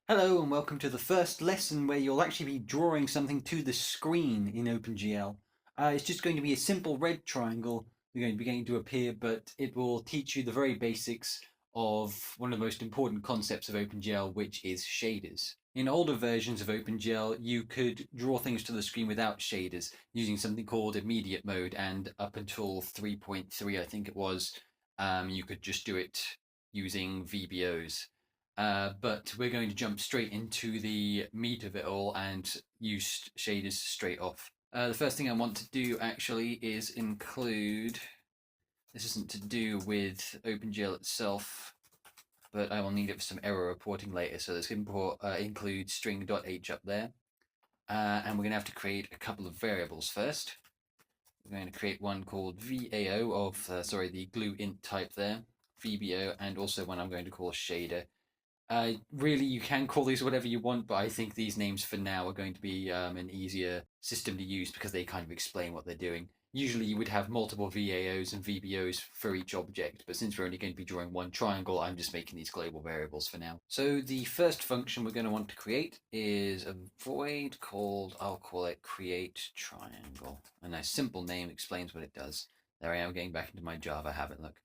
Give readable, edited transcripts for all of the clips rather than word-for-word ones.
Hello and welcome to the first lesson where you'll actually be drawing something to the screen in OpenGL. It's just going to be a simple red triangle you're going to be getting to appear, but it will teach you the very basics of one of the most important concepts of OpenGL, which is shaders. In older versions of OpenGL, you could draw things to the screen without shaders using something called immediate mode, and up until 3.3, I think it was, you could just do it using VBOs. But we're going to jump straight into the meat of it all and use shaders straight off. The first thing I want to do actually is include, this isn't to do with OpenGL itself, but I will need it for some error reporting later. So let's include string.h up there. And we're going to have to create a couple of variables first. We're going to create one called VAO of, the glue int type there, VBO, and also one I'm going to call shader. Really, you can call these whatever you want, but I think these names for now are going to be an easier system to use because they kind of explain what they're doing. Usually you would have multiple VAOs and VBOs for each object, but since we're only going to be drawing one triangle, I'm just making these global variables for now. So the first function we're going to want to create is a void called, I'll call it create triangle. A nice simple name explains what it does. There I am getting back into my Java habit, look.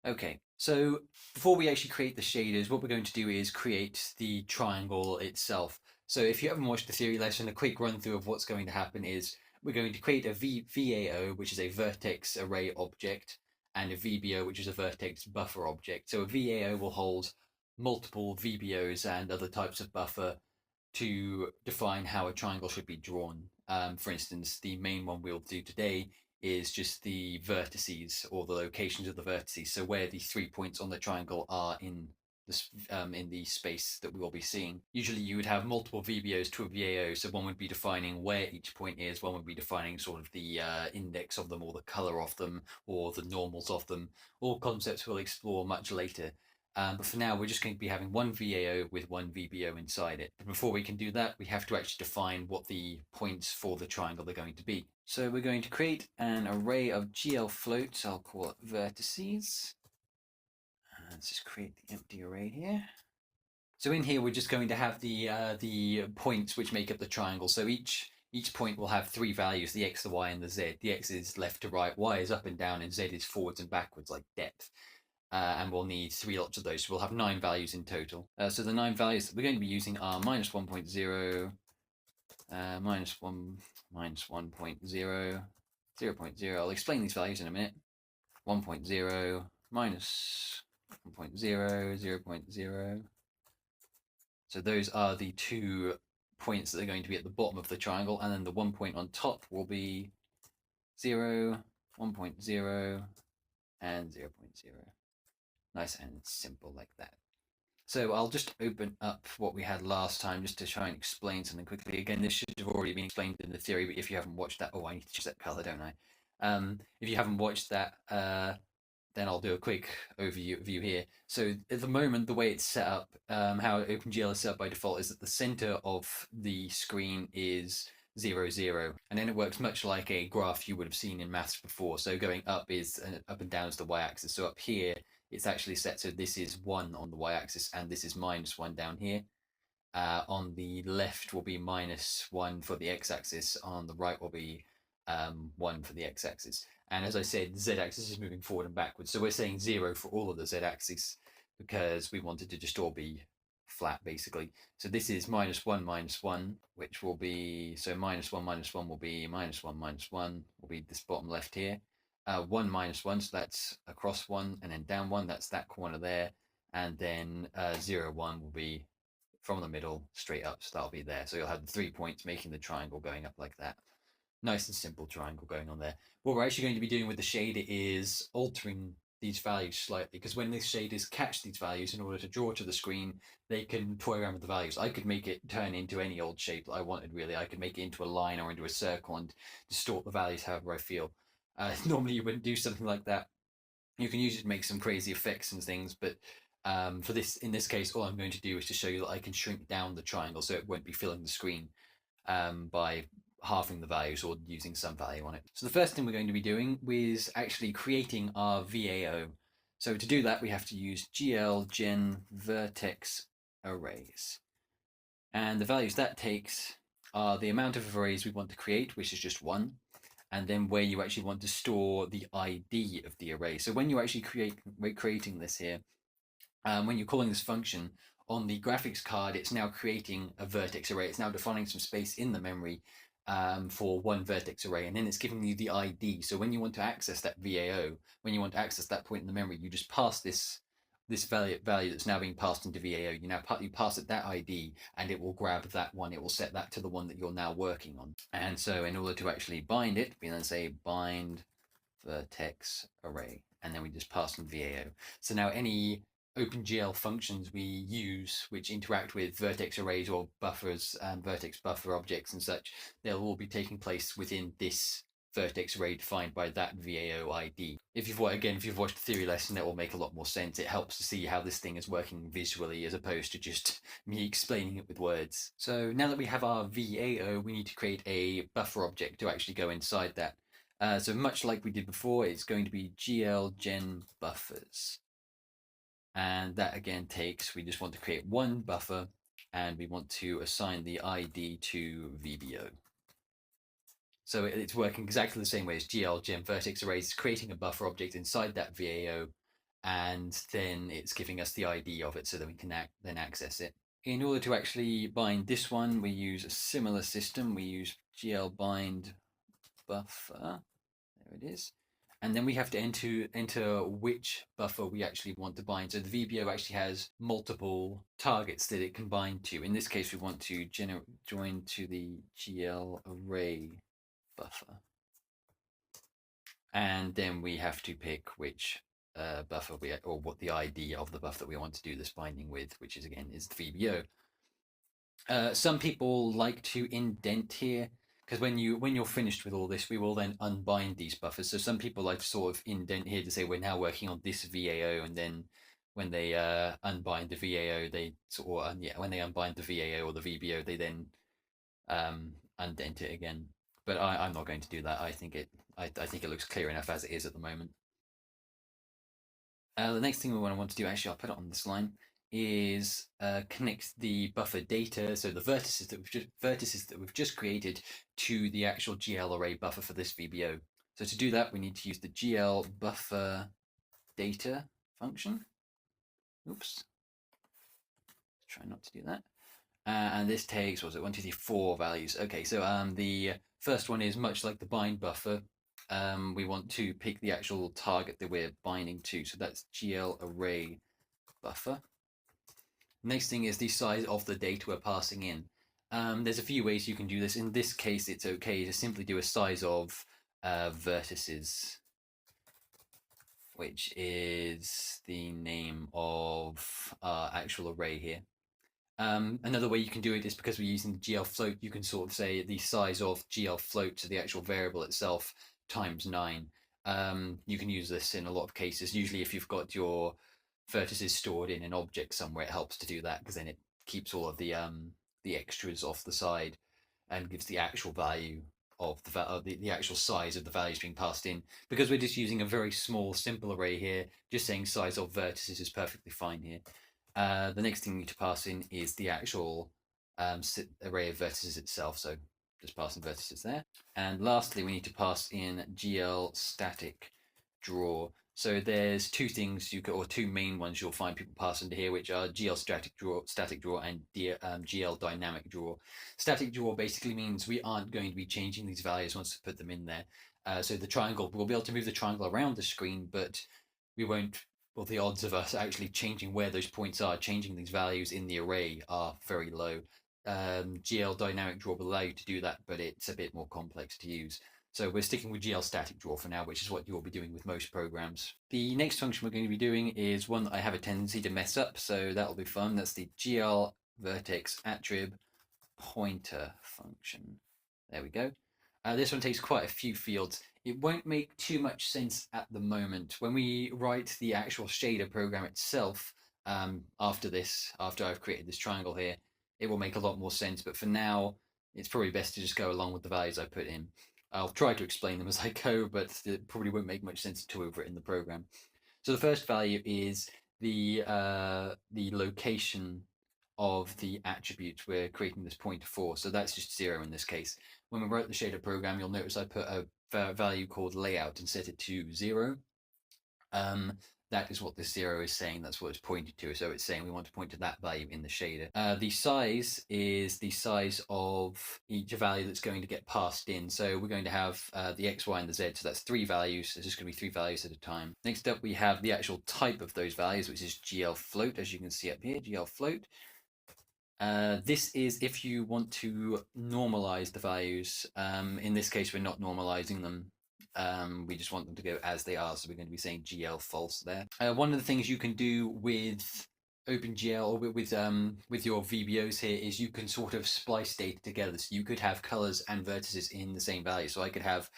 Okay, so before we actually create the shaders, what we're going to do is create the triangle itself. So if you haven't watched the theory lesson, a quick run through of what's going to happen is we're going to create a VAO, which is a vertex array object, and a VBO, which is a vertex buffer object. So a VAO will hold multiple VBOs and other types of buffer to define how a triangle should be drawn. For instance, the main one we'll do today is just the vertices or the locations of the vertices. So where the 3 points on the triangle are in the space that we will be seeing. Usually you would have multiple VBOs to a VAO, so one would be defining where each point is, one would be defining sort of the index of them or the color of them or the normals of them, all concepts we'll explore much later. But for now, we're just going to be having one VAO with one VBO inside it. But before we can do that, we have to actually define what the points for the triangle are going to be. So we're going to create an array of GL floats. I'll call it vertices. Let's just create the empty array here. So in here, we're just going to have the points which make up the triangle. So each point will have three values: the x, the y, and the z. The x is left to right, y is up and down, and z is forwards and backwards, like depth. And we'll need three lots of those. So we'll have 9 values in total. So the 9 values that we're going to be using are minus 1.0, minus 1, minus 1.0, 0.0. I'll explain these values in a minute. 1.0, minus 1.0, 0.0. So those are the 2 points that are going to be at the bottom of the triangle, and then the 1 point on top will be 0, 1.0, and 0.0. Nice and simple like that. So I'll just open up what we had last time just to try and explain something quickly. Again, this should have already been explained in the theory, but if you haven't watched that, oh, I need to choose that color, don't I? If you haven't watched that, then I'll do a quick overview here. So at the moment, the way it's set up, how OpenGL is set up by default is that the center of the screen is 0, 0. And then it works much like a graph you would have seen in maths before. So going up is up and down is the y-axis. So up here, it's actually set so this is 1 on the y-axis and this is minus 1 down here. On the left will be minus 1 for the x-axis. On the right will be 1 for the x-axis. And as I said, the z-axis is moving forward and backwards. So we're saying 0 for all of the z-axis because we wanted to just all be flat, basically. So this is minus 1, which will be, so minus 1 will be minus 1, will be this bottom left here. 1 minus 1, so that's across 1, and then down 1, that's that corner there. And then 0, 1 will be from the middle straight up, so that'll be there. So you'll have the 3 points making the triangle going up like that. Nice and simple triangle going on there. What we're actually going to be doing with the shader is altering these values slightly, because when these shaders catch these values in order to draw to the screen, they can toy around with the values. I could make it turn into any old shape that I wanted, really. I could make it into a line or into a circle and distort the values however I feel. Normally you wouldn't do something like that. You can use it to make some crazy effects and things, but for this, in this case, all I'm going to do is to show you that I can shrink down the triangle so it won't be filling the screen by halving the values or using some value on it. So the first thing we're going to be doing is actually creating our VAO. So to do that, we have to use GL gen vertex arrays. And the values that takes are the amount of arrays we want to create, which is just one, and then where you actually want to store the ID of the array. So when you're actually creating this here, when you're calling this function on the graphics card, it's now creating a vertex array. It's now defining some space in the memory for one vertex array, and then it's giving you the ID. So when you want to access that VAO, when you want to access that point in the memory, you just pass this value that's now being passed into VAO. You pass it that ID, and it will grab that one. It will set that to the one that you're now working on. And so in order to actually bind it, we then say bind vertex array, and then we just pass in VAO. So now any OpenGL functions we use which interact with vertex arrays or buffers and vertex buffer objects and such, they'll all be taking place within this vertex array defined by that VAO ID. If you've watched the theory lesson, that will make a lot more sense. It helps to see how this thing is working visually as opposed to just me explaining it with words. So now that we have our VAO, we need to create a buffer object to actually go inside that. So much like we did before, it's going to be GL gen buffers. And that again we just want to create one buffer, and we want to assign the ID to VBO. So it's working exactly the same way as GL gen vertex arrays. It's creating a buffer object inside that VAO, and then it's giving us the ID of it so that we can then access it. In order to actually bind this one, we use a similar system. We use GL bind buffer. There it is. And then we have to enter which buffer we actually want to bind. So the VBO actually has multiple targets that it can bind to. In this case, we want to join to the GL array buffer. And then we have to pick which buffer or what the ID of the buffer that we want to do this binding with, which is again is the VBO. Some people like to indent here, because when you're finished with all this, we will then unbind these buffers. So some people like to sort of indent here to say we're now working on this VAO, and then when they unbind the VAO, when they unbind the VAO or the VBO, they then undent it again. But I'm not going to do that. I think it looks clear enough as it is at the moment. The next thing we want to do, actually, I'll put it on this line, is connect the buffer data, so the vertices that we've just created, to the actual GL array buffer for this VBO. So to do that, we need to use the GL buffer data function. Oops. Try not to do that. And this takes, what was it, 1, 2, 3, 4 values. Okay, so the first one is much like the bind buffer. We want to pick the actual target that we're binding to. So that's GL array buffer. Next thing is the size of the data we're passing in. There's a few ways you can do this. In this case, it's okay to simply do a size of vertices, which is the name of our actual array here. Another way you can do it is because we're using the GL float, you can sort of say the size of GL float to the actual variable itself times 9. You can use this in a lot of cases. Usually if you've got your vertices stored in an object somewhere, it helps to do that, because then it keeps all of the extras off the side and gives the actual value of the actual size of the values being passed in. Because we're just using a very small, simple array here, just saying size of vertices is perfectly fine here. The next thing you need to pass in is the actual array of vertices itself, so just passing vertices there. And lastly, we need to pass in GL static draw. So there's two things or two main ones you'll find people pass into here, which are GL static draw, and GL dynamic draw. Static draw basically means we aren't going to be changing these values once we put them in there. So the triangle, we'll be able to move the triangle around the screen, but we won't. Well, the odds of us actually changing where those points are, changing these values in the array, are very low. GL dynamic draw will allow you to do that, but it's a bit more complex to use. So we're sticking with GL static draw for now, which is what you'll be doing with most programs. The next function we're going to be doing is one that I have a tendency to mess up, so that'll be fun. That's the GL vertex attrib pointer function. There we go. This one takes quite a few fields. It won't make too much sense at the moment. When we write the actual shader program itself, after I've created this triangle here, it will make a lot more sense. But for now, it's probably best to just go along with the values I put in. I'll try to explain them as I go, but it probably won't make much sense until we've written the program. So the first value is the location of the attribute we're creating this pointer for. So that's just 0 in this case. When we wrote the shader program, you'll notice I put a value called layout and set it to 0. That is what this 0 is saying. That's what it's pointing to. So it's saying we want to point to that value in the shader. The size is the size of each value that's going to get passed in. So we're going to have the X, Y, and the Z. So that's 3 values. There's just going to be 3 values at a time. Next up, we have the actual type of those values, which is GL float, as you can see up here, GL float. This is if you want to normalize the values. In this case, we're not normalizing them. We just want them to go as they are, so we're going to be saying GL false there. One of the things you can do with OpenGL or with your VBOs here is you can sort of splice data together. So you could have colors and vertices in the same value. So I could have,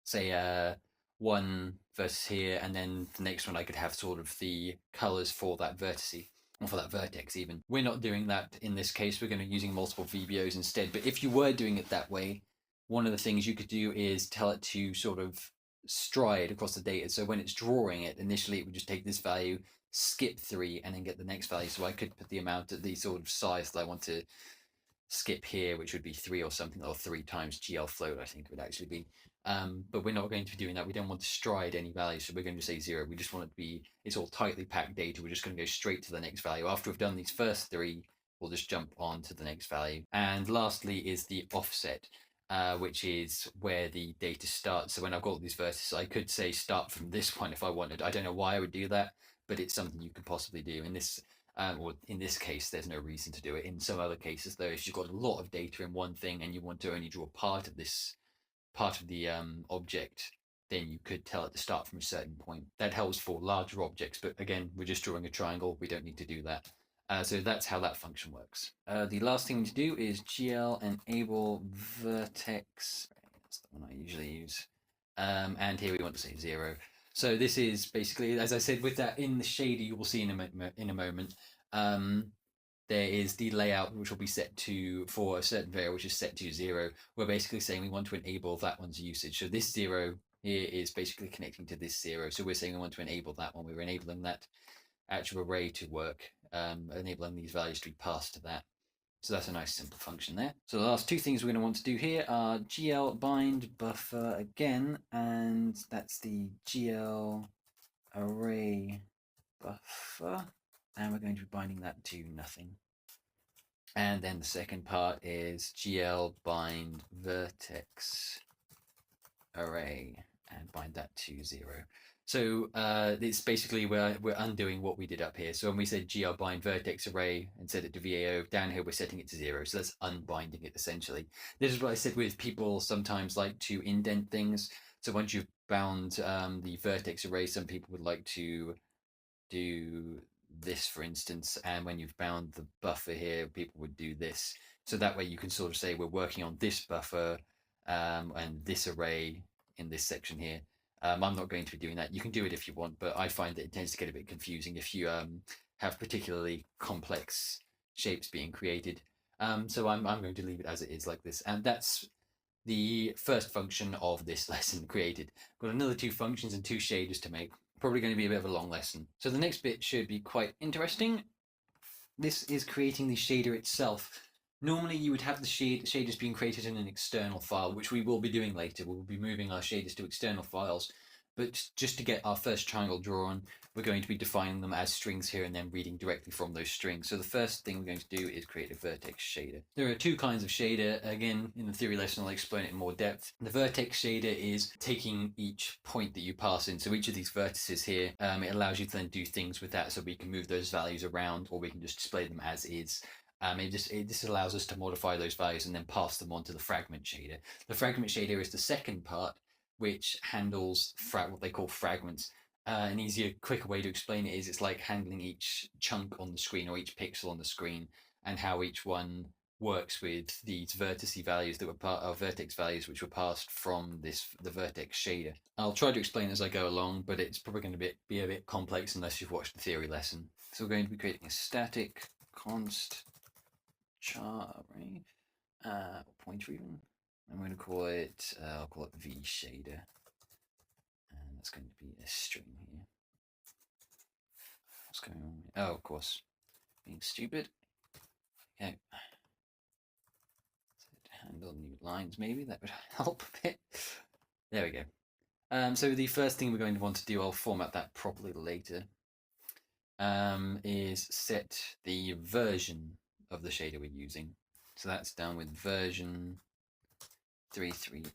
say, one vertex here, and then the next one I could have sort of the colors for that vertice. Or for that vertex even. We're not doing that in this case. We're going to be using multiple VBOs instead. But if you were doing it that way, one of the things you could do is tell it to sort of stride across the data. So when it's drawing it, initially it would just take this value, skip 3, and then get the next value. So I could put the amount at the sort of size that I want to skip here, which would be 3 or something, or 3 times GL float, I think it would actually be. But we're not going to be doing that. We don't want to stride any value, so we're going to say 0. We just want it to be, it's all tightly packed data. We're just going to go straight to the next value. After we've done these first 3, we'll just jump on to the next value. And lastly is the offset, which is where the data starts. So when I've got these vertices, I could say start from this one if I wanted. I don't know why I would do that, but it's something you could possibly do. In this or in this case, there's no reason to do it. In some other cases, though, if you've got a lot of data in one thing and you want to only draw part of this, part of the object, then you could tell it to start from a certain point. That helps for larger objects, but again, we're just drawing a triangle. We don't need to do that. So that's how that function works. The last thing to do is GL enable vertex. That's the one I usually use. And here we want to say 0. So this is basically, as I said, with that in the shader, you will see in a moment, there is the layout which will be set to, for a certain variable which is set to 0. We're basically saying we want to enable that one's usage. So this 0 here is basically connecting to this 0. So we're saying we want to enable that one. We're enabling that actual array to work, enabling these values to be passed to that. So that's a nice simple function there. So the last 2 things we're going to want to do here are GL bind buffer again, and that's the GL array buffer, and we're going to be binding that to nothing. And then the second part is GL bind vertex array and bind that to 0. So it's basically we're undoing what we did up here. So when we said GL bind vertex array and set it to VAO, down here we're setting it to 0. So that's unbinding it essentially. This is what I said with people sometimes like to indent things. So once you've bound the vertex array, some people would like to do this, for instance, and when you've bound the buffer here, people would do this. So that way you can sort of say we're working on this buffer and this array in this section here. I'm not going to be doing that. You can do it if you want, but I find that it tends to get a bit confusing if you have particularly complex shapes being created. So I'm going to leave it as it is like this. And that's the first function of this lesson created. Got another 2 functions and 2 shaders to make. Probably going to be a bit of a long lesson. So the next bit should be quite interesting. This is creating the shader itself. Normally you would have the shaders being created in an external file, which we will be doing later. We'll be moving our shaders to external files. But just to get our first triangle drawn, we're going to be defining them as strings here and then reading directly from those strings. So the first thing we're going to do is create a vertex shader. There are 2 kinds of shader. Again, in the theory lesson, I'll explain it in more depth. The vertex shader is taking each point that you pass in. So each of these vertices here, it allows you to then do things with that. So we can move those values around, or we can just display them as is. It just allows us to modify those values and then pass them on to the fragment shader. The fragment shader is the second part, which handles what they call fragments. An easier, quicker way to explain it is it's like handling each chunk on the screen or each pixel on the screen and how each one works with these vertex values that were part of vertex values which were passed from the vertex shader. I'll try to explain as I go along, but it's probably going to be a bit complex unless you've watched the theory lesson. So we're going to be creating a static const char array, pointer even. I'm going to call it, I'll call it V shader. And that's going to be a string here. What's going on? Oh, of course, being stupid. Okay. So to handle new lines, maybe that would help a bit. There we go. So the first thing we're going to want to do, I'll format that properly later, is set the version of the shader we're using. So that's done with version 330.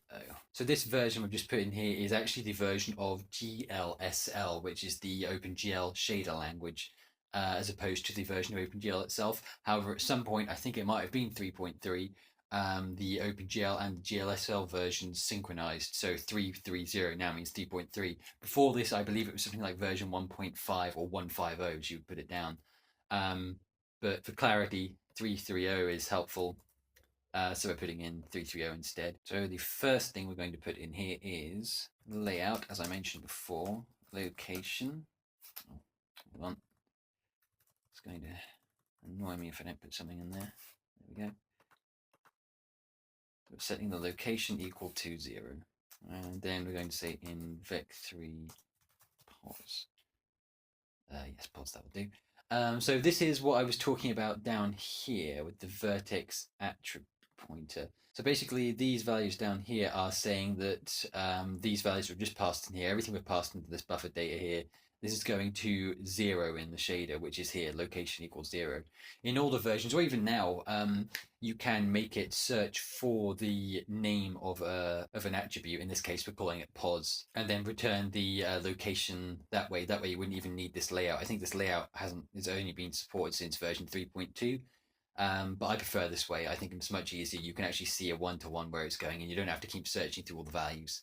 So this version we've just put in here is actually the version of GLSL, which is the OpenGL shader language, as opposed to the version of OpenGL itself. However, at some point, I think it might have been 3.3, the OpenGL and the GLSL versions synchronized. So 330 now means 3.3. Before this, I believe it was something like version 1.5 or 150, as you would put it down. But for clarity, 330 is helpful. So we're putting in 330 instead. So the first thing we're going to put in here is layout, as I mentioned before, location. Oh, hold on. It's going to annoy me if I don't put something in there. There we go. So we're setting the location equal to 0. And then we're going to say in vec3 pos. Yes, pos, that will do. So this is what I was talking about down here with the vertex attribute pointer. So basically these values down here are saying that these values were just passed in here. Everything we've passed into this buffer data here, this is going to 0 in the shader, which is here, location equals 0. In older versions, or even now, you can make it search for the name of an attribute. In this case, we're calling it pos, and then return the location that way. That way you wouldn't even need this layout. I think this layout has only been supported since version 3.2. But I prefer this way. I think it's much easier. You can actually see a one-to-one where it's going, and you don't have to keep searching through all the values.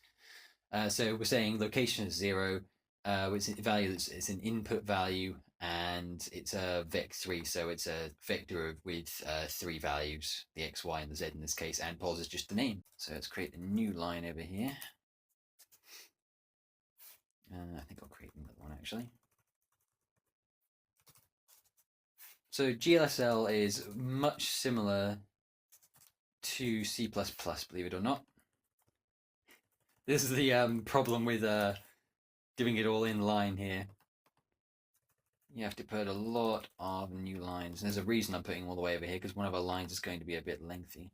So we're saying location is 0, it's a value it's an input value, and it's a vec3, so it's a vector with 3 values, the x, y, and the z in this case, and pos is just the name. So let's create a new line over here. I think I'll create another one actually. So GLSL is much similar to C++, believe it or not. This is the problem with doing it all in line here. You have to put a lot of new lines. And there's a reason I'm putting them all the way over here, because one of our lines is going to be a bit lengthy.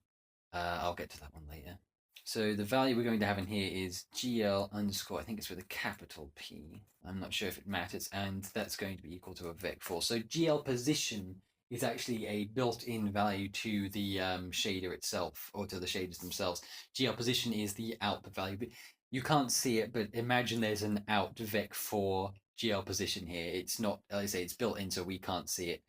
I'll get to that one later. So the value we're going to have in here is GL underscore, I think it's with a capital P. I'm not sure if it matters, and that's going to be equal to a vec4. So GL position is actually a built-in value to the shader itself, or to the shaders themselves. GL position is the output value. But you can't see it, but imagine there's an out vec4 GL position here. It's not, like I say, it's built in, so we can't see it.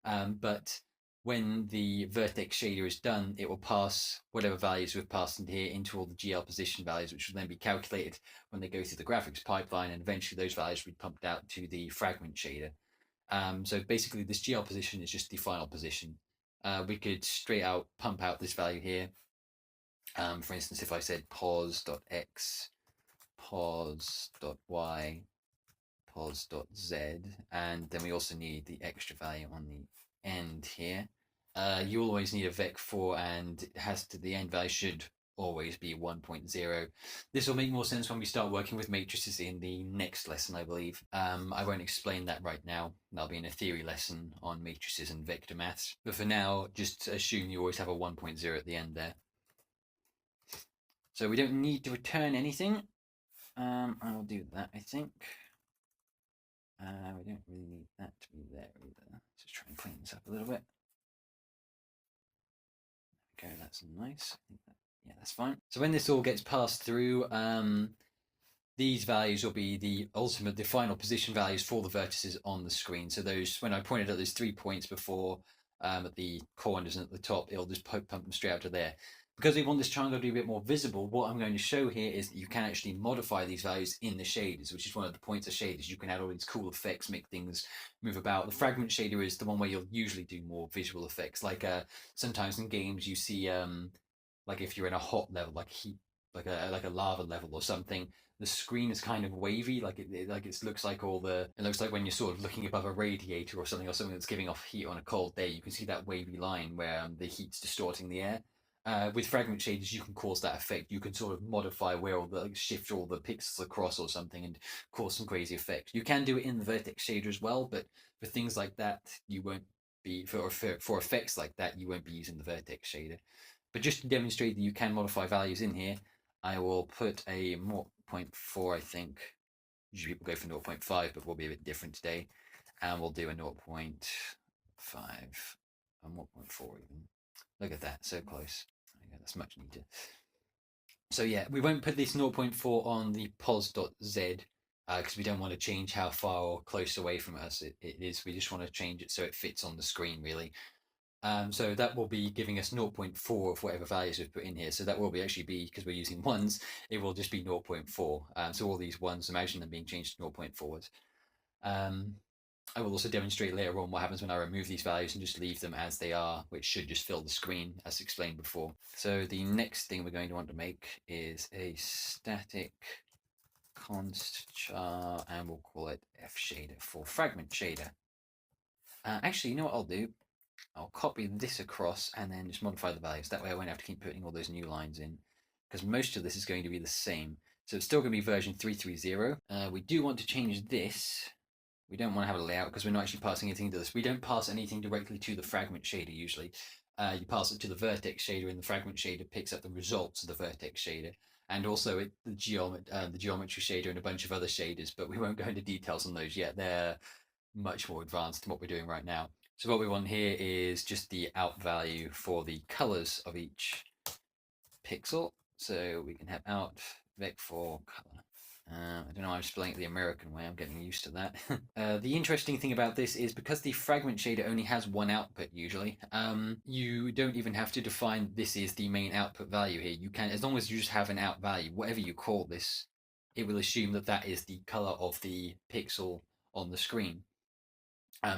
But when the vertex shader is done, it will pass whatever values we've passed in here into all the GL position values, which will then be calculated when they go through the graphics pipeline, and eventually those values will be pumped out to the fragment shader. So basically this GL position is just the final position. We could straight out pump out this value here. For instance, if I said pos.x, pos.y, pos.z, and then we also need the extra value on the end here. You always need a vec4, and it has to, the end value should always be 1.0. This will make more sense when we start working with matrices in the next lesson, I believe. I won't explain that right now. That'll be in a theory lesson on matrices and vector maths. But for now, just assume you always have a 1.0 at the end there. So we don't need to return anything. I'll do that, I think. We don't really need that to be there either. Let's just try and clean this up a little bit. Okay, that's nice. I think that, yeah, that's fine. So when this all gets passed through, these values will be the final position values for the vertices on the screen. So those, when I pointed out those 3 points before at the corners and at the top, it'll just pump them straight out to there. Because we want this triangle to be a bit more visible, what I'm going to show here is that you can actually modify these values in the shaders, which is one of the points of shaders. You can add all these cool effects, make things move about. The fragment shader is the one where you'll usually do more visual effects. Like sometimes in games you see, like if you're in a hot level, like heat, like a lava level or something, the screen is kind of wavy, like it looks like it looks like when you're sort of looking above a radiator or something that's giving off heat on a cold day. You can see that wavy line where the heat's distorting the air. With fragment shaders, you can cause that effect. You can sort of modify where shift all the pixels across or something and cause some crazy effects. You can do it in the vertex shader as well, but for things like that, you won't be for effects like that, you won't be using the vertex shader. But just to demonstrate that you can modify values in here, I will put a 0.4, I think. Usually people go for 0.5, but we'll be a bit different today. And we'll do a 0.5 and 1.4 even. Look at that, so close. Yeah, that's much neater. So yeah, we won't put this 0.4 on the pos.z because we don't want to change how far or close away from us it is. We just want to change it so it fits on the screen really. So that will be giving us 0.4 of whatever values we've put in here. So that will be actually be, because we're using ones, it will just be 0.4. So all these ones, imagine them being changed to 0.4s. I will also demonstrate later on what happens when I remove these values and just leave them as they are, which should just fill the screen as explained before. So the next thing we're going to want to make is a static const char, and we'll call it f shader for fragment shader. Actually, you know what I'll do? I'll copy this across and then just modify the values. That way I won't have to keep putting all those new lines in, because most of this is going to be the same. So it's still going to be version 330. We do want to change this. We don't want to have a layout because we're not actually passing anything to this. We don't pass anything directly to the fragment shader usually. You pass it to the vertex shader, and the fragment shader picks up the results of the vertex shader, and also the geometry shader and a bunch of other shaders, but we won't go into details on those yet. They're much more advanced than what we're doing right now. So what we want here is just the out value for the colors of each pixel. So we can have out vec4 color. I don't know, I'm spelling it the American way. I'm getting used to that. The interesting thing about this is because the fragment shader only has one output usually, you don't even have to define this is the main output value here. You can, as long as you just have an out value, whatever you call this, it will assume that that is the color of the pixel on the screen.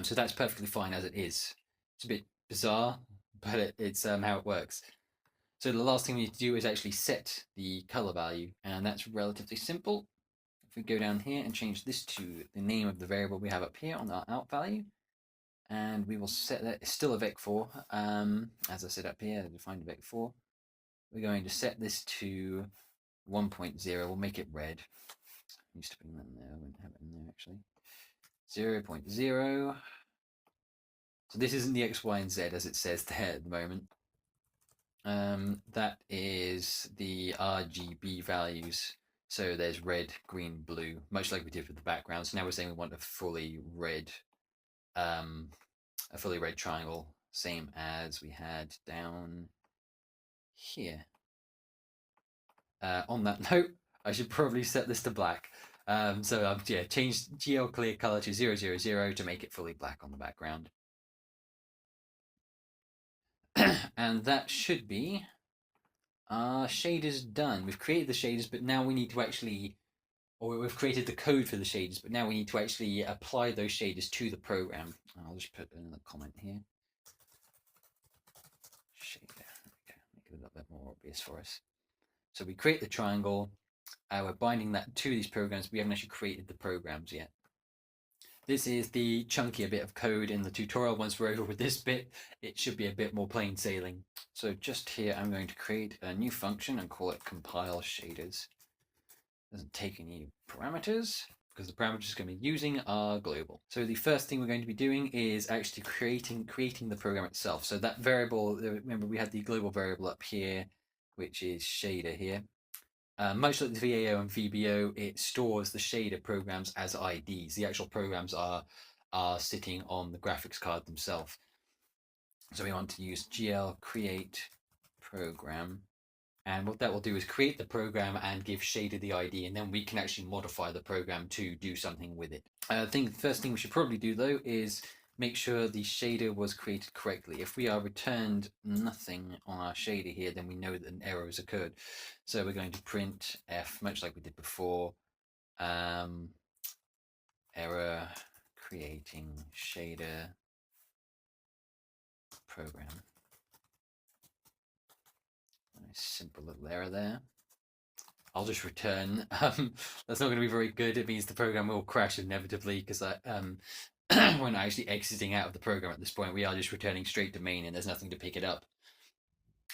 So that's perfectly fine as it is. It's a bit bizarre, but it's how it works. So the last thing we need to do is actually set the color value, and that's relatively simple. If we go down here and change this to the name of the variable we have up here on our out value, and we will set that, it's still a vec4, as I said up here, I defined a vec4. We're going to set this to 1.0, we'll make it red. I used to put that in there, I wouldn't have it in there actually. 0.0. So this isn't the X, Y, and Z as it says there at the moment. That is the RGB values. So there's red, green, blue, much like we did with the background. So now we're saying we want a fully red triangle, same as we had down here. On that note, I should probably set this to black. So I've changed GL clear color to 000 to make it fully black on the background. And that should be shaders done. We've created the shaders, but now we need to actually, or we've created the code for the shaders, but now we need to actually apply those shaders to the program. I'll just put in the comment here. Shader. Okay, make it a little bit more obvious for us. So we create the triangle. We're binding that to these programs. We haven't actually created the programs yet. This is the chunkier bit of code in the tutorial. Once we're over with this bit, it should be a bit more plain sailing. So just here, I'm going to create a new function and call it compile shaders. Doesn't take any parameters because the parameters we're going to be using are global. So the first thing we're going to be doing is actually creating the program itself. So that variable, remember we had the global variable up here, which is shader here. Much like the VAO and VBO, it stores the shader programs as IDs. The actual programs are sitting on the graphics card themselves. So we want to use GL create program. And what that will do is create the program and give shader the ID, and then we can actually modify the program to do something with it. I think the first thing we should probably do though is make sure the shader was created correctly. If we are returned nothing on our shader here, then we know that an error has occurred. So we're going to print F, much like we did before, error creating shader program. Nice simple little error there. I'll just return. That's not going to be very good. It means the program will crash inevitably because we're not actually exiting out of the program at this point. We are just returning straight to main and there's nothing to pick it up.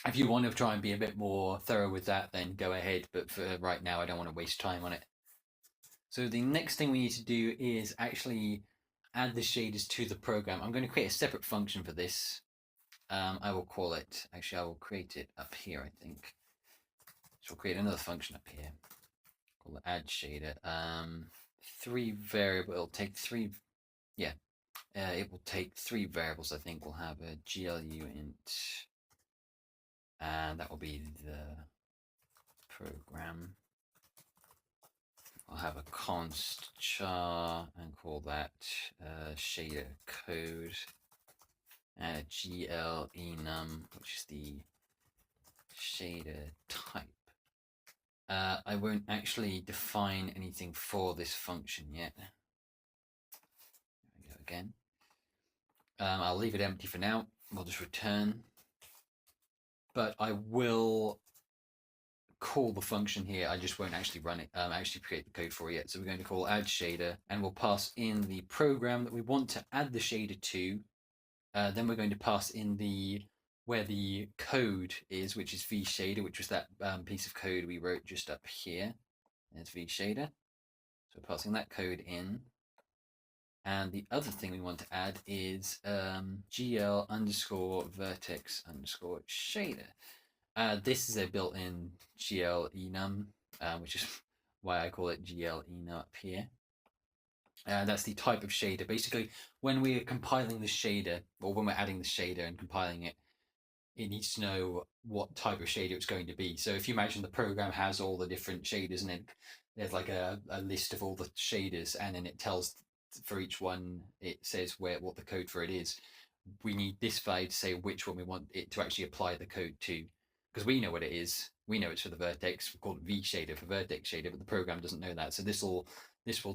If you want to try and be a bit more thorough with that, then go ahead. But for right now, I don't want to waste time on it. So the next thing we need to do is actually add the shaders to the program, I'm going to create a separate function for this. I will call it, actually I will create it up here, I think. So we'll create another function up here. Call it add shader. 3 variable, it'll take 3, yeah. It will take 3 variables, I think. We'll have a GLU int, and that will be the program. I'll have a const char and call that shader code, and a GL enum, which is the shader type. I won't actually define anything for this function yet. There we go again. I'll leave it empty for now. We'll just return. But I will call the function here. I just won't actually run it, actually create the code for it yet. So we're going to call add shader, and we'll pass in the program that we want to add the shader to. Then we're going to pass in where the code is, which is vShader, which was that piece of code we wrote just up here. There's vShader. So we're passing that code in. And the other thing we want to add is GL underscore vertex underscore shader. This is a built-in GL enum, which is why I call it GL enum up here. That's the type of shader. Basically, when we're compiling the shader, or when we're adding the shader and compiling it, it needs to know what type of shader it's going to be. So if you imagine the program has all the different shaders, and then there's like a list of all the shaders, and then it tells for each one, it says what the code for it is. We need this value to say which one we want it to actually apply the code to, because we know what it is. We know it's for the vertex. We call it vShader for vertex shader, but the program doesn't know that. So this will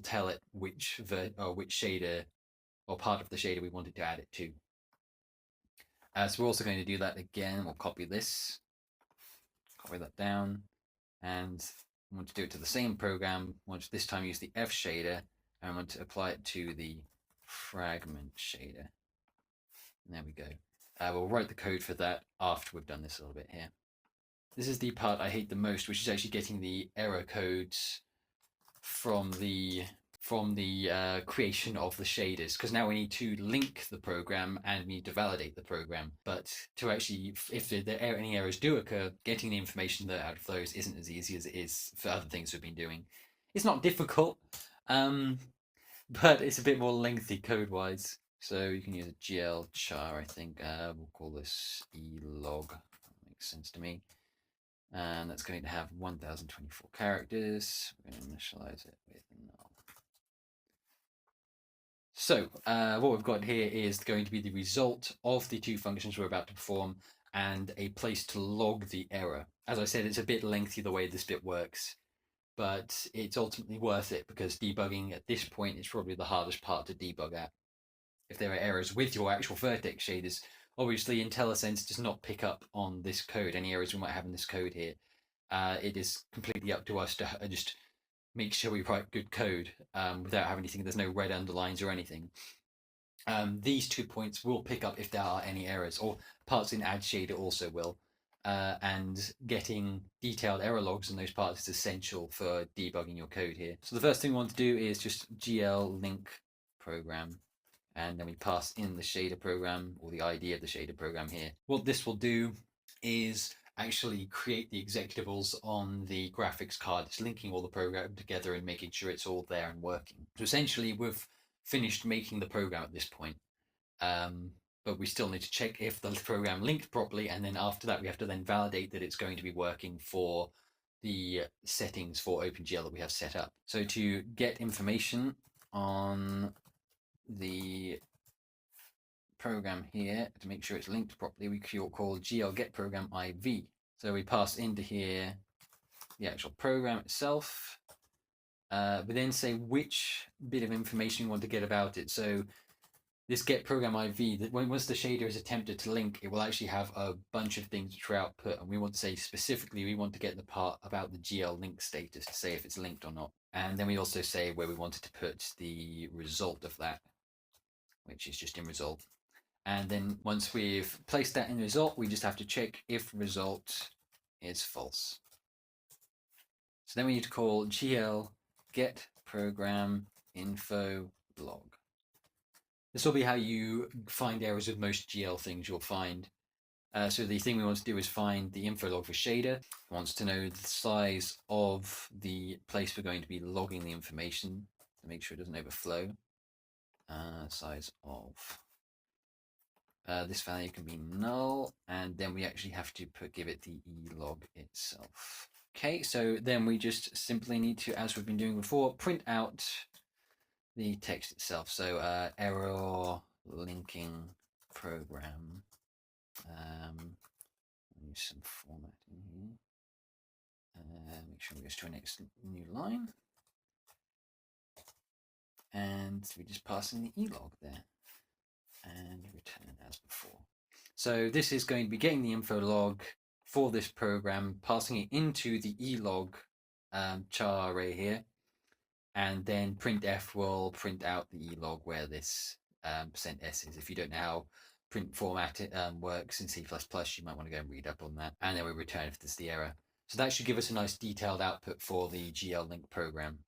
tell it which shader or part of the shader we wanted to add it to. So we're also going to do that again. We'll copy this, copy that down, and I want to do it to the same program. I want to this time use the F shader, and I want to apply it to the fragment shader. And there we go. We'll write the code for that after we've done this a little bit here. This is the part I hate the most, which is actually getting the error codes from the creation of the shaders, because now we need to link the program and we need to validate the program. But to actually, if any errors do occur, getting the information out of those isn't as easy as it is for other things we've been doing. It's not difficult, but it's a bit more lengthy code-wise. So you can use a GL char, I think. We'll call this elog. That makes sense to me. And that's going to have 1024 characters. We're going to initialize it with null. So what we've got here is going to be the result of the 2 functions we're about to perform and a place to log the error. As I said, it's a bit lengthy the way this bit works, but it's ultimately worth it because debugging at this point is probably the hardest part to debug at. If there are errors with your actual vertex shaders, obviously IntelliSense does not pick up on this code, any errors we might have in this code here. It is completely up to us to just make sure we write good code without having anything. There's no red underlines or anything. These 2 points will pick up if there are any errors, or parts in add shader also will. And getting detailed error logs in those parts is essential for debugging your code here. So the first thing we want to do is just GL link program, and then we pass in the shader program, or the ID of the shader program here. What this will do is actually create the executables on the graphics card. It's linking all the program together and making sure it's all there and working. So essentially we've finished making the program at this point, but we still need to check if the program linked properly, and then after that we have to then validate that it's going to be working for the settings for OpenGL that we have set up. So to get information on the program here, to make sure it's linked properly, we call GL get program IV. So we pass into here the actual program itself. We then say which bit of information we want to get about it. So this get program IV, that once the shader is attempted to link, it will actually have a bunch of things which are output, and we want to say specifically we want to get the part about the GL link status to say if it's linked or not. And then we also say where we wanted to put the result of that, which is just in result. And then once we've placed that in result, we just have to check if result is false. So then we need to call GL get program info log. This will be how you find errors with most GL things you'll find. So the thing we want to do is find the info log for shader. It wants to know the size of the place we're going to be logging the information to make sure it doesn't overflow. Size of this value can be null, and then we actually have to give it the e-log itself. Okay, so then we just simply need to, as we've been doing before, print out the text itself. So error linking program. Use some formatting here. Make sure we go to our next new line. And we just pass in the e-log there and return as before. So this is going to be getting the info log for this program, passing it into the e-log char array here, and then printf will print out the e-log where this %s is. If you don't know how print format works in C++, you might want to go and read up on that, and then we return if there's the error. So that should give us a nice detailed output for the GL-link program.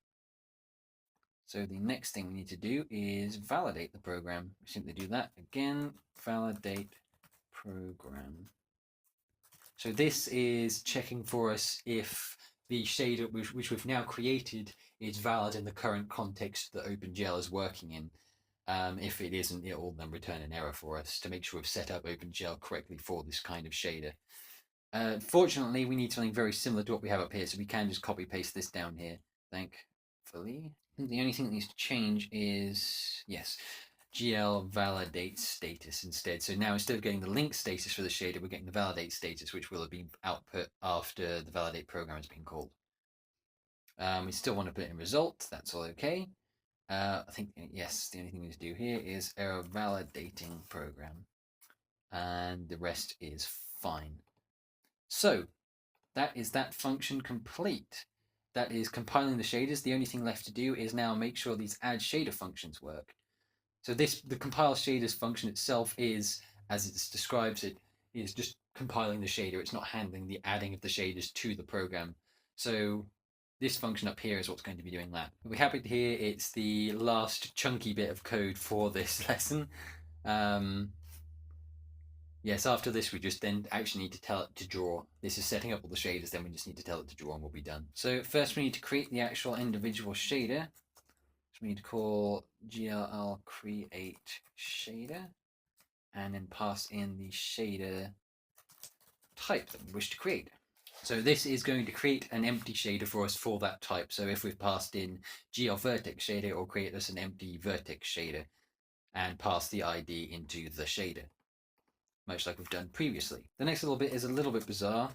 So the next thing we need to do is validate the program. We simply do that again, validate program. So this is checking for us if the shader which we've now created is valid in the current context that OpenGL is working in. If it isn't, it will then return an error for us to make sure we've set up OpenGL correctly for this kind of shader. Fortunately, we need something very similar to what we have up here, so we can just copy paste this down here, thankfully. The only thing that needs to change is, yes, GL validate status instead. So now instead of getting the link status for the shader, we're getting the validate status, which will have been output after the validate program has been called. We still want to put in result, that's all okay. I think, yes, the only thing we need to do here is error validating program, and the rest is fine. So that is that function complete. That is compiling the shaders. The only thing left to do is now make sure these add shader functions work. So the compile shaders function itself is, as it describes it, is just compiling the shader. It's not handling the adding of the shaders to the program. So this function up here is what's going to be doing that. You'll be happy to hear it's the last chunky bit of code for this lesson. Yes, after this, we just then actually need to tell it to draw. This is setting up all the shaders, then we just need to tell it to draw and we'll be done. So first we need to create the actual individual shader. So we need to call GLL create shader and then pass in the shader type that we wish to create. So this is going to create an empty shader for us for that type. So if we've passed in GL vertex shader, it will create us an empty vertex shader and pass the ID into the shader, much like we've done previously. The next little bit is a little bit bizarre.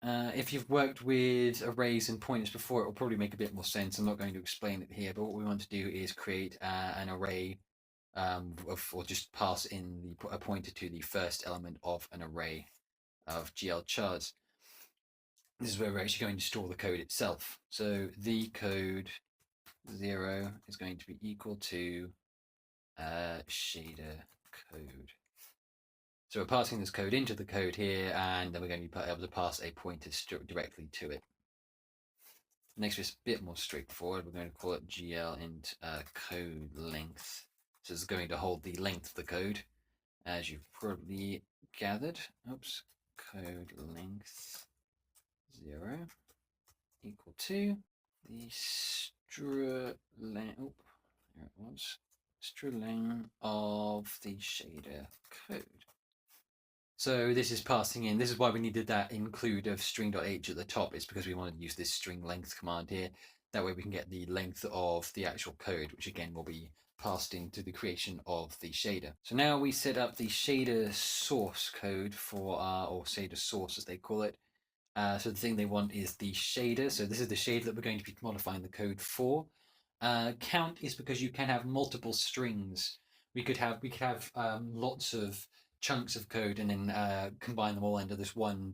If you've worked with arrays and pointers before, it will probably make a bit more sense. I'm not going to explain it here, but what we want to do is create an array or just pass in a pointer to the first element of an array of GL chars. This is where we're actually going to store the code itself. So the code 0 is going to be equal to shader code. So we're passing this code into the code here, and then we're going to be able to pass a pointer directly to it. Next, it's a bit more straightforward. We're going to call it GL int code length. So it's going to hold the length of the code, as you've probably gathered. Oops, code length 0 equal to the string. Oh, there it was. String of the shader code. So this is passing in, this is why we needed that include of string.h at the top. It's because we wanted to use this string length command here. That way we can get the length of the actual code, which again will be passed into the creation of the shader. So now we set up the shader source code for our, or shader source as they call it. So the thing they want is the shader. So this is the shader that we're going to be modifying the code for. Count is because you can have multiple strings. We could have lots of chunks of code and then combine them all into this one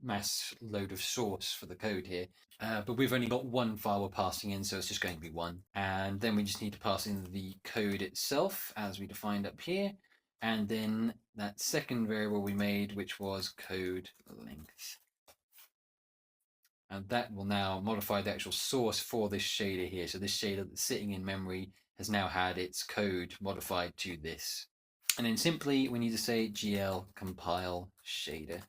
mass load of source for the code here. But we've only got one file we're passing in, so it's just going to be one. And then we just need to pass in the code itself as we defined up here. And then that second variable we made, which was code length. And that will now modify the actual source for this shader here. So this shader that's sitting in memory has now had its code modified to this. And then simply we need to say GL compile shader.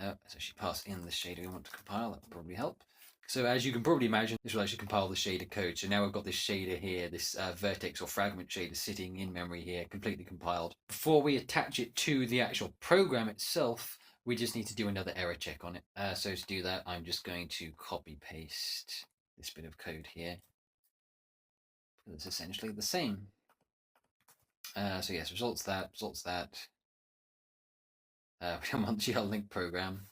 So she pass in the shader we want to compile. That will probably help. So as you can probably imagine, this will actually compile the shader code. So now we've got this shader here, this vertex or fragment shader sitting in memory here, completely compiled. Before we attach it to the actual program itself, we just need to do another error check on it. So to do that, I'm just going to copy paste this bit of code here. It's essentially the same. So yes, results that. We don't want GL link program.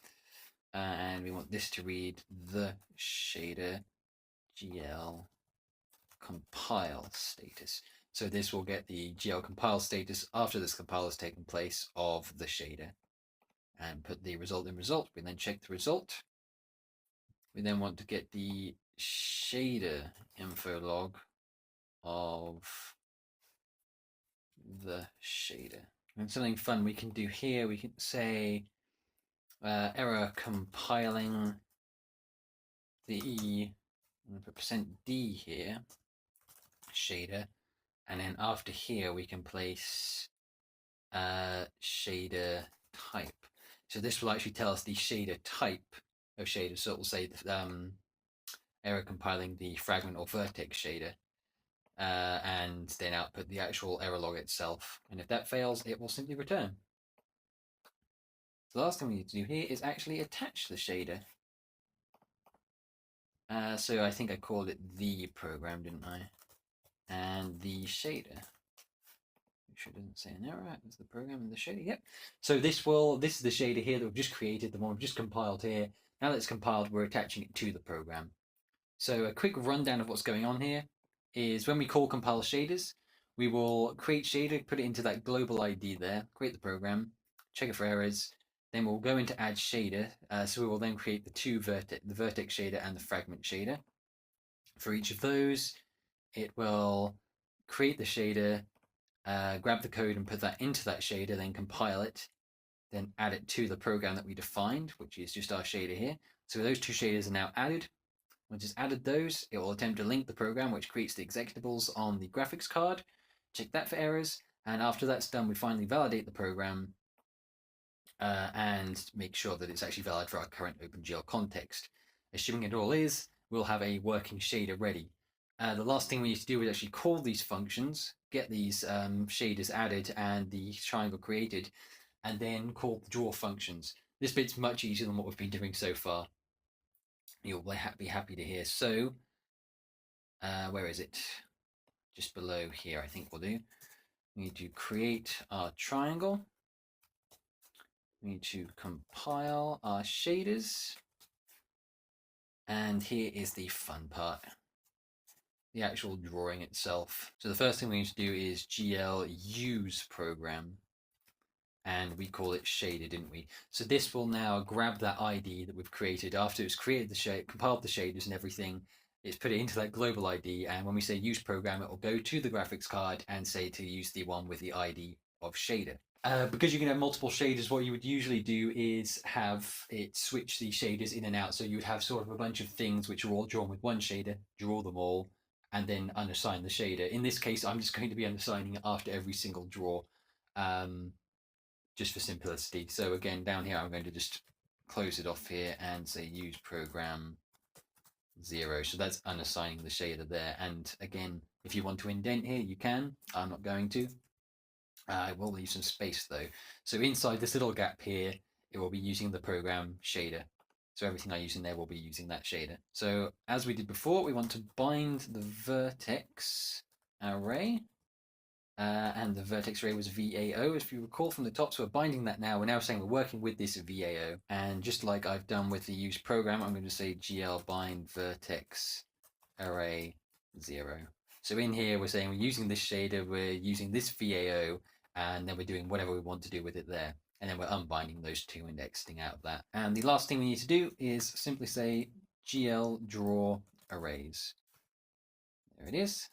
And we want this to read the shader GL compile status. So this will get the GL compile status after this compile has taken place of the shader, and put the result in result. We then check the result. We then want to get the shader info log of the shader. And something fun we can do here, we can say error compiling the, I'm going to put %d here, shader, and then after here we can place shader type. So this will actually tell us the shader type of shader. So it will say error compiling the fragment or vertex shader, and then output the actual error log itself. And if that fails, it will simply return. The last thing we need to do here is actually attach the shader. So I think I called it the program, didn't I? And the shader. Make sure it doesn't say an error. Is the program and the shader? Yep. So this is the shader here that we've just created, the one we've just compiled here. Now that it's compiled, we're attaching it to the program. So a quick rundown of what's going on here is when we call compile shaders, we will create shader, put it into that global ID there, create the program, check it for errors. Then we'll go into add shader. So we will then create the vertex shader and the fragment shader. For each of those, it will create the shader, grab the code and put that into that shader, then compile it, then add it to the program that we defined, which is just our shader here. So those two shaders are now added. Once it's added those, it will attempt to link the program, which creates the executables on the graphics card, check that for errors, and after that's done, we finally validate the program and make sure that it's actually valid for our current OpenGL context. Assuming it all is, we'll have a working shader ready. The last thing we need to do is actually call these functions, get these shaders added and the triangle created, and then call the draw functions. This bit's much easier than what we've been doing so far. You'll be happy to hear. So, where is it? Just below here, I think we'll do. We need to create our triangle. We need to compile our shaders. And here is the fun part, the actual drawing itself. So the first thing we need to do is GL use program. And we call it shader, didn't we? So this will now grab that ID that we've created after it's created the shape, compiled the shaders and everything. It's put it into that global ID, and when we say use program, it will go to the graphics card and say to use the one with the ID of shader. Because you can have multiple shaders, what you would usually do is have it switch the shaders in and out. So you would have sort of a bunch of things which are all drawn with one shader, draw them all, and then unassign the shader. In this case, I'm just going to be unassigning it after every single draw. Just for simplicity. So again, down here, I'm going to just close it off here and say use program 0. So that's unassigning the shader there. And again, if you want to indent here, you can. I'm not going to. I will leave some space though. So inside this little gap here, it will be using the program shader. So everything I use in there will be using that shader. So as we did before, we want to bind the vertex array. And the vertex array was VAO, if you recall from the top. So we're binding that now. We're now saying we're working with this VAO. And just like I've done with the use program, I'm going to say GL bind vertex array 0. So in here, we're saying we're using this shader, we're using this VAO, and then we're doing whatever we want to do with it there. And then we're unbinding those two and exiting out of that. And the last thing we need to do is simply say GL draw arrays. There it is.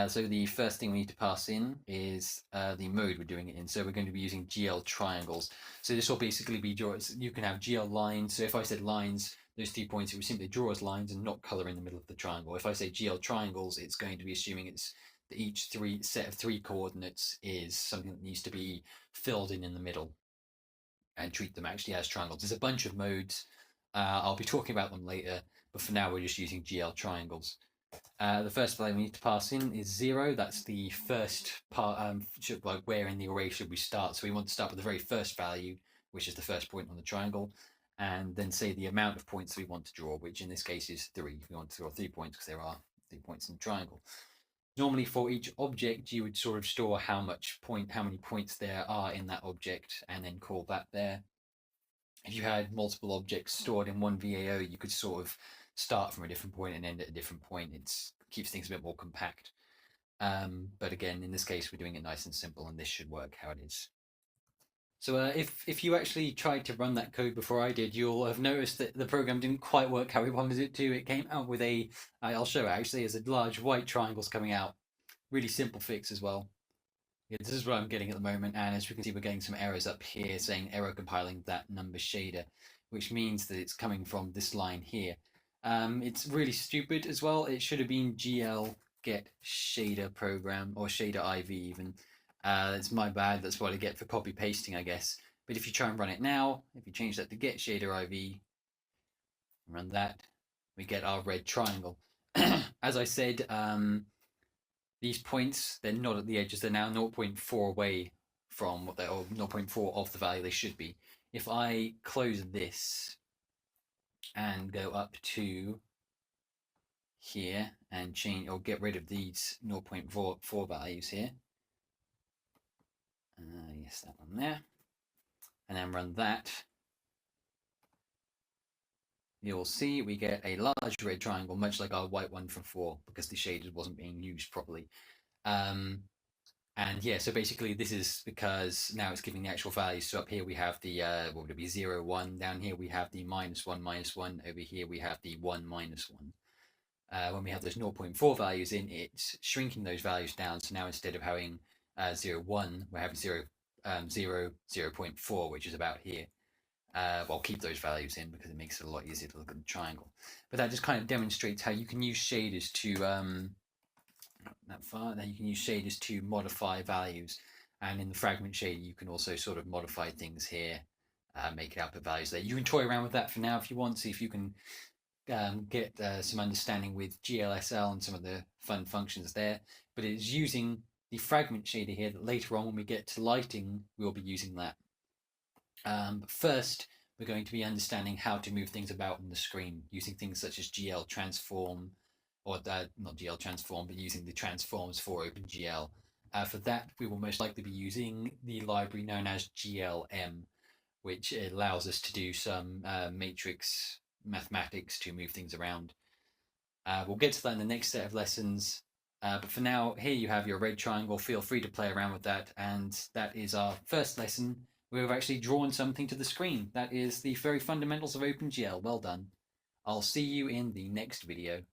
So the first thing we need to pass in is the mode we're doing it in. So we're going to be using GL triangles. So this will basically be, you can have GL lines. So if I said lines, those 3 points, it would simply draw as lines and not color in the middle of the triangle. If I say GL triangles, it's going to be assuming it's that each set of 3 coordinates is something that needs to be filled in the middle and treat them actually as triangles. There's a bunch of modes. I'll be talking about them later, but for now we're just using GL triangles. The first value we need to pass in is 0. That's the first part, like where in the array should we start. So we want to start with the very first value, which is the first point on the triangle, and then say the amount of points we want to draw, which in this case is 3. We want to draw 3 points because there are 3 points in the triangle. Normally for each object, you would sort of store how many points there are in that object, and then call that there. If you had multiple objects stored in one VAO, you could sort of start from a different point and end at a different point. It keeps things a bit more compact. But again, in this case, we're doing it nice and simple, and this should work how it is. So if you actually tried to run that code before I did, you'll have noticed that the program didn't quite work how we wanted it to. It came out with I'll show it actually, as a large white triangles coming out. Really simple fix as well. Yeah, this is what I'm getting at the moment, and as we can see, we're getting some errors up here saying error compiling that number shader, which means that it's coming from this line here. It's really stupid as well. It should have been GL get shader program, or shader IV even. It's my bad. That's what I get for copy pasting, I guess. But if you try and run it now, if you change that to get shader IV, run that, we get our red triangle. As I said, these points, they're not at the edges. They're now 0.4 away from what they're, or 0.4 of the value they should be. If I close this and go up to here and change or get rid of these 0.4 values here, yes, that one there, and then run that, you'll see we get a large red triangle, much like our white one from 4, because the shaded wasn't being used properly. And yeah, so basically this is because now it's giving the actual values. So up here we have the, what would it be, 0, 1. Down here we have the -1, -1. Over here we have the 1, -1. When we have those 0.4 values in, it's shrinking those values down. So now instead of having 0, 1, we're having 0, 0, 0.4, which is about here. Well, keep those values in because it makes it a lot easier to look at the triangle. But that just kind of demonstrates how you can use shaders to now you can use shaders to modify values, and in the fragment shader you can also sort of modify things here, make it output values there. You can toy around with that for now if you want, see if you can get some understanding with GLSL and some of the fun functions there. But it's using the fragment shader here that later on when we get to lighting we'll be using that. But first we're going to be understanding how to move things about on the screen using things such as GL transform, or not GL transform, but using the transforms for OpenGL. For that, we will most likely be using the library known as GLM, which allows us to do some matrix mathematics to move things around. We'll get to that in the next set of lessons. But for now, here you have your red triangle. Feel free to play around with that. And that is our first lesson. We've actually drawn something to the screen. That is the very fundamentals of OpenGL. Well done. I'll see you in the next video.